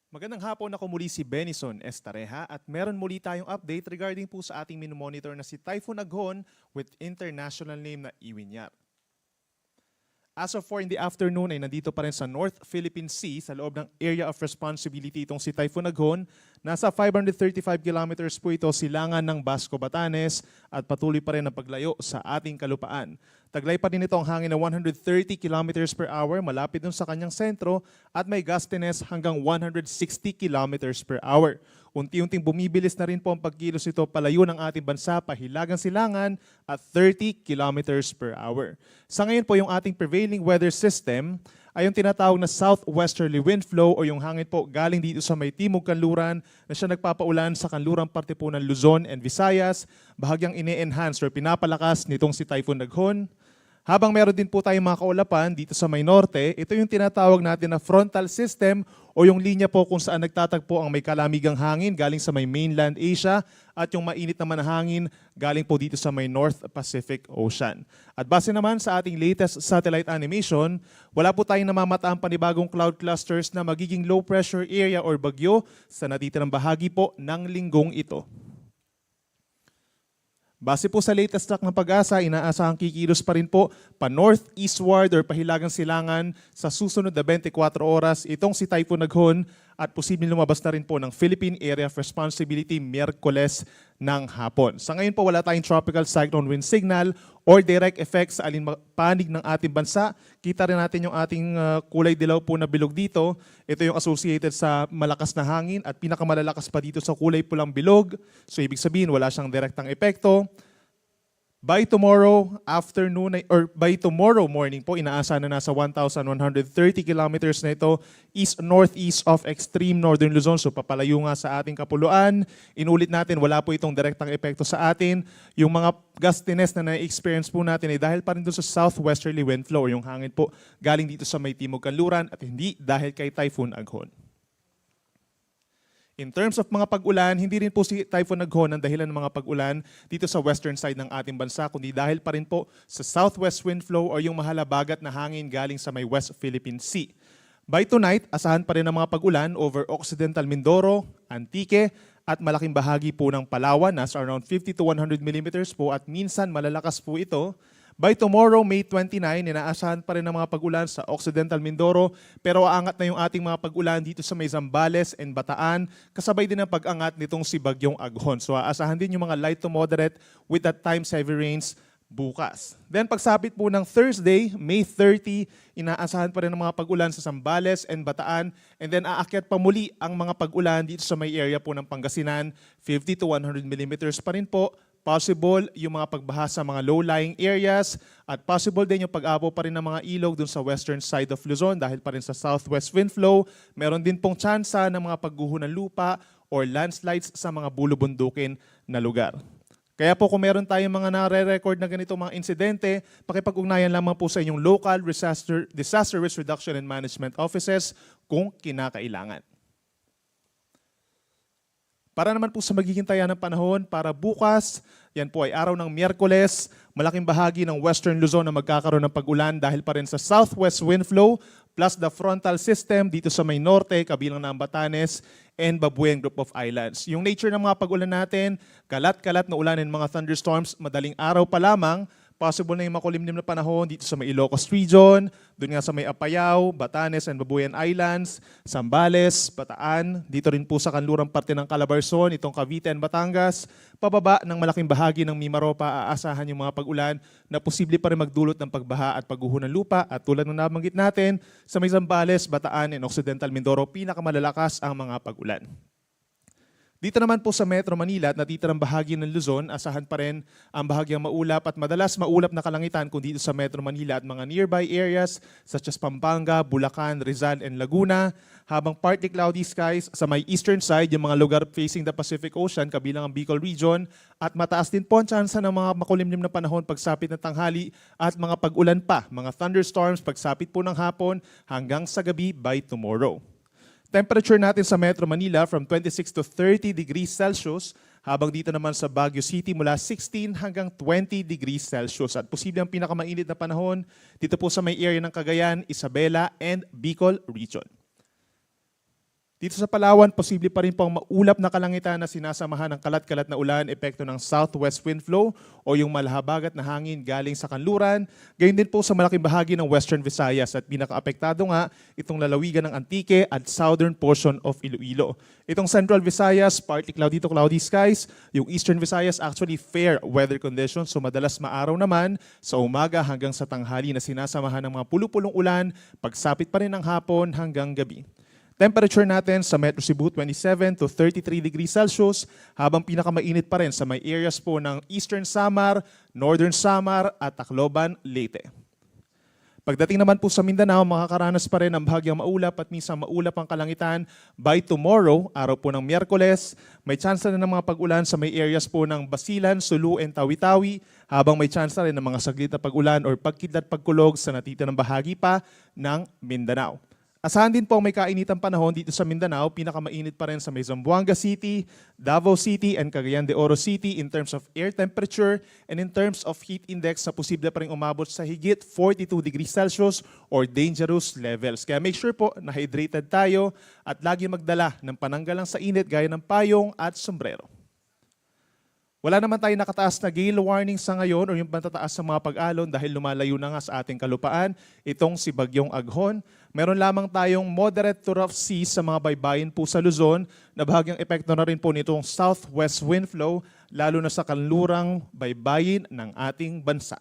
Magandang hapon, ako muli si Benison Estareja at meron muli tayong update regarding po sa ating minomonitor na si Typhoon Aghon with international name na Iwinyar. As of 4 in the afternoon ay nandito pa rin sa North Philippine Sea sa loob ng area of responsibility itong si Typhoon Aghon. Nasa 535 kilometers po ito silangan ng Basco, Batanes at patuloy pa rin ang paglayo sa ating kalupaan. Taglay pa rin ito ang hangin na 130 kilometers per hour malapit dun sa kanyang sentro at may gustiness hanggang 160 kilometers per hour. Unti-unting bumibilis na rin po ang pagkilos nito palayo ng ating bansa pahilagang silangan at 30 kilometers per hour. Sa ngayon po yung ating prevailing weather system ay yung tinatawag na southwesterly wind flow o yung hangin po galing dito sa may timog kanluran na siya nagpapaulan sa kanlurang parte po ng Luzon and Visayas, bahagyang ine-enhance or pinapalakas nitong si Typhoon Aghon. Habang meron din po tayong mga kaulapan dito sa may norte, ito yung tinatawag natin na frontal system o yung linya po kung saan nagtatagpo ang may kalamigang hangin galing sa may mainland Asia at yung mainit naman na hangin galing po dito sa may North Pacific Ocean. At base naman sa ating latest satellite animation, wala po tayong namamataang panibagong cloud clusters na magiging low pressure area or bagyo sa natitirang bahagi po ng linggong ito. Base po sa latest track ng Pag-asa, inaasahang kikilos pa rin po pa-northeastward or pahilagang silangan sa susunod na 24 oras itong si Typhoon Aghon at posibleng lumabas na rin po ng Philippine Area of Responsibility Miyerkules ng hapon. Sa ngayon po wala tayong tropical cyclone wind signal or direct effects sa alinpanig ng ating bansa. Kita rin natin yung ating kulay dilaw po na bilog dito. Ito yung associated sa malakas na hangin at pinakamalalakas pa dito sa kulay pulang bilog. So ibig sabihin wala siyang direktang epekto. By tomorrow afternoon or by tomorrow morning po, inaasahan na nasa 1,130 kilometers na ito east-northeast of extreme northern Luzon. So papalayo nga sa ating kapuluan. Inulit natin, wala po itong direktang epekto sa atin. Yung mga gustiness na na-experience po natin ay dahil pa rin doon sa southwesterly wind flow, yung hangin po galing dito sa may timog kanluran at hindi dahil kay Typhoon Aghon. In terms of mga pag-ulan, hindi rin po si Typhoon Aghon ang dahilan ng mga pag-ulan dito sa western side ng ating bansa, kundi dahil pa rin po sa southwest wind flow o yung mahalabagat na hangin galing sa may West Philippine Sea. By tonight, asahan pa rin ang mga pag-ulan over Occidental Mindoro, Antique, at malaking bahagi po ng Palawan, nasa around 50 to 100 millimeters po at minsan malalakas po ito. By tomorrow, May 29, inaasahan pa rin ang mga pag-ulan sa Occidental Mindoro pero aangat na yung ating mga pag-ulan dito sa may Zambales and Bataan kasabay din ang pag-angat nitong si Bagyong Aghon. So aasahan din yung mga light to moderate with at times heavy rains bukas. Then pagsapit po ng Thursday, May 30, inaasahan pa rin ang mga pag-ulan sa Zambales and Bataan and then aakyat pa muli ang mga pag-ulan dito sa may area po ng Pangasinan, 50 to 100 millimeters pa rin po. Possible yung mga pagbaha sa mga low-lying areas at possible din yung pag-apo pa rin ng mga ilog dun sa western side of Luzon dahil pa rin sa southwest wind flow. Meron din pong tsansa ng mga pagguho ng lupa or landslides sa mga bulubundukin na lugar. Kaya po kung meron tayong mga nare-record na ganito mga insidente, pakipag-ugnayan lamang po sa inyong local disaster risk reduction and management offices kung kinakailangan. Para naman po sa magiging taya ng panahon, para bukas, yan po ay araw ng Miyerkules, malaking bahagi ng Western Luzon na magkakaroon ng pag-ulan dahil pa rin sa southwest wind flow plus the frontal system dito sa may norte, kabilang ng Batanes and Babuyan Group of Islands. Yung nature ng mga pag-ulan natin, kalat-kalat na ulan and mga thunderstorms, madaling araw pa lamang, possible na yung makulimlim na panahon dito sa may Ilocos Region, doon nga sa may Apayao, Batanes and Babuyan Islands, Zambales, Bataan, dito rin po sa kanlurang parte ng Calabarzon, itong Cavite and Batangas, pababa ng malaking bahagi ng Mimaropa, aasahan yung mga pag-ulan na posible pa rin magdulot ng pagbaha at pagguho ng lupa at tulad ng nabanggit natin, sa may Zambales, Bataan and Occidental Mindoro, pinakamalalakas ang mga pag-ulan. Dito naman po sa Metro Manila at natitirang bahagi ng Luzon, asahan pa rin ang bahagyang maulap at madalas maulap na kalangitan kung dito sa Metro Manila at mga nearby areas such as Pampanga, Bulacan, Rizal, and Laguna. Habang partly cloudy skies sa may eastern side, yung mga lugar facing the Pacific Ocean, kabilang ang Bicol Region. At mataas din po ang tsansa ng mga makulimlim na panahon pagsapit ng tanghali at mga pag-ulan pa, mga thunderstorms pagsapit po ng hapon hanggang sa gabi by tomorrow. Temperature natin sa Metro Manila from 26 to 30 degrees Celsius, habang dito naman sa Baguio City mula 16 hanggang 20 degrees Celsius. At posible ang pinakamainit na panahon dito po sa may area ng Cagayan, Isabela, and Bicol Region. Dito sa Palawan, posible pa rin po ang maulap na kalangitan na sinasamahan ng kalat-kalat na ulan, epekto ng southwest wind flow o yung malahabagat na hangin galing sa kanluran. Gayon din po sa malaking bahagi ng Western Visayas at pinaka-apektado nga itong lalawigan ng Antique at southern portion of Iloilo. Itong Central Visayas, partly cloudy to cloudy skies. Yung Eastern Visayas, actually fair weather conditions, so madalas maaraw naman sa umaga hanggang sa tanghali na sinasamahan ng mga pulupulong ulan, pagsapit pa rin ng hapon hanggang gabi. Temperature natin sa Metro Cebu 27 to 33 degrees Celsius, habang pinakamainit pa rin sa may areas po ng Eastern Samar, Northern Samar at Tacloban, Leyte. Pagdating naman po sa Mindanao, makakaranas pa rin ng bahagyang maulap at minsan maulap ang kalangitan. By tomorrow, araw po ng Miyerkules, may chance na ng mga pag-ulan sa may areas po ng Basilan, Sulu, and Tawi-Tawi, habang may chance na rin ng mga saglit na pag-ulan or pagkidlat pagkulog sa natitirang bahagi pa ng Mindanao. Asahan din po may kainitang panahon dito sa Mindanao, pinakamainit pa rin sa may Zamboanga City, Davao City, and Cagayan de Oro City in terms of air temperature and in terms of heat index na posible pa rin umabot sa higit 42 degrees Celsius or dangerous levels. Kaya make sure po na hydrated tayo at lagi magdala ng pananggalang sa init gaya ng payong at sombrero. Wala naman tayo nakataas na gale warning sa ngayon o yung pantataas sa mga pag-alon dahil lumalayo na nga sa ating kalupaan itong si Bagyong Aghon. Meron lamang tayong moderate to rough seas sa mga baybayin po sa Luzon na bahagyang epekto na rin po nitong southwest wind flow lalo na sa kanlurang baybayin ng ating bansa.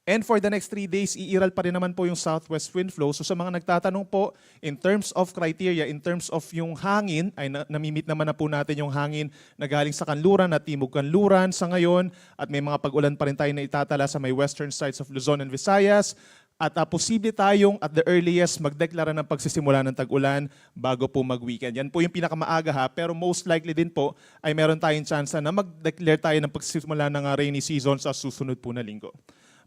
And for the next 3 days, iiral pa rin naman po yung southwest wind flow. So sa mga nagtatanong po, in terms of criteria, in terms of yung hangin, ay namimit naman na po natin yung hangin na galing sa kanluran at timog kanluran sa ngayon. At may mga pag-ulan pa rin tayo na itatala sa may western sides of Luzon and Visayas. At posible tayong at the earliest magdeklara ng pagsisimula ng tag-ulan bago po mag-weekend. Yan po yung pinakamaaga ha, pero most likely din po ay meron tayong chance na mag-declare tayo ng pagsisimula ng rainy season sa susunod po na linggo.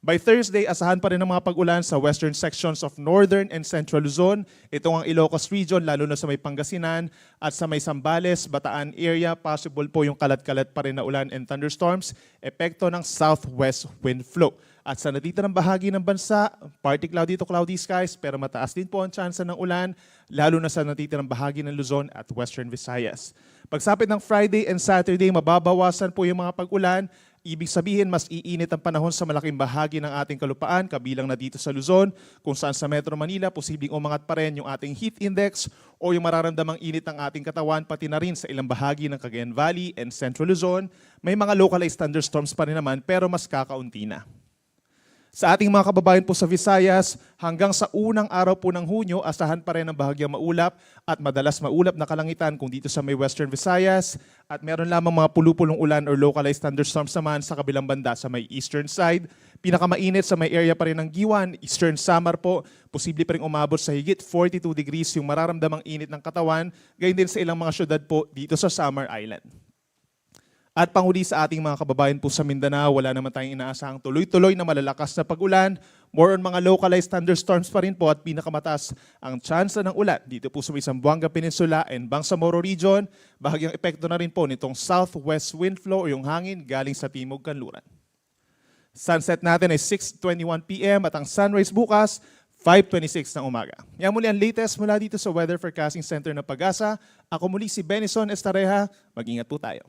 By Thursday, asahan pa rin ang mga pag-ulan sa western sections of northern and central Luzon. Ito ang Ilocos region, lalo na sa may Pangasinan at sa may Zambales, Bataan area. Possible po yung kalat-kalat pa rin na ulan and thunderstorms, epekto ng southwest wind flow. At sa natitirang bahagi ng bansa, partly cloudy to cloudy skies, pero mataas din po ang tsansa ng ulan, lalo na sa natitirang bahagi ng Luzon at Western Visayas. Pagsapit ng Friday and Saturday, mababawasan po yung mga pag-ulan. Ibig sabihin, mas iinit ang panahon sa malaking bahagi ng ating kalupaan, kabilang na dito sa Luzon, kung saan sa Metro Manila, posibleng umangat pa rin yung ating heat index o yung mararamdamang init ng ating katawan, pati na rin sa ilang bahagi ng Cagayan Valley and Central Luzon. May mga localized thunderstorms pa rin naman, pero mas kakaunti na. Sa ating mga kababayan po sa Visayas, hanggang sa unang araw po ng Hunyo, asahan pa rin ang bahagyang maulap at madalas maulap na kalangitan kung dito sa may Western Visayas at meron lamang mga pulupulong ulan or localized thunderstorms naman sa kabilang banda sa may eastern side. Pinakamainit sa may area pa rin ng Giwan, Eastern Samar po, posible pa rin umabot sa higit 42 degrees yung mararamdamang init ng katawan, gayon din sa ilang mga syudad po dito sa Samar Island. At panghuli sa ating mga kababayan po sa Mindanao, wala naman tayong inaasahang tuloy-tuloy na malalakas na pag-ulan. More on mga localized thunderstorms pa rin po at pinakamataas ang tsansa ng ulan dito po sa may Zamboanga Peninsula and Bangsamoro Region. Bahagyang epekto na rin po nitong southwest wind flow o yung hangin galing sa timog kanluran. Sunset natin ay 6:21 p.m. at ang sunrise bukas 5:26 ng umaga. Yan muli ang latest mula dito sa Weather Forecasting Center ng Pag-asa. Ako muli si Benison Estareja. Mag-ingat po tayo.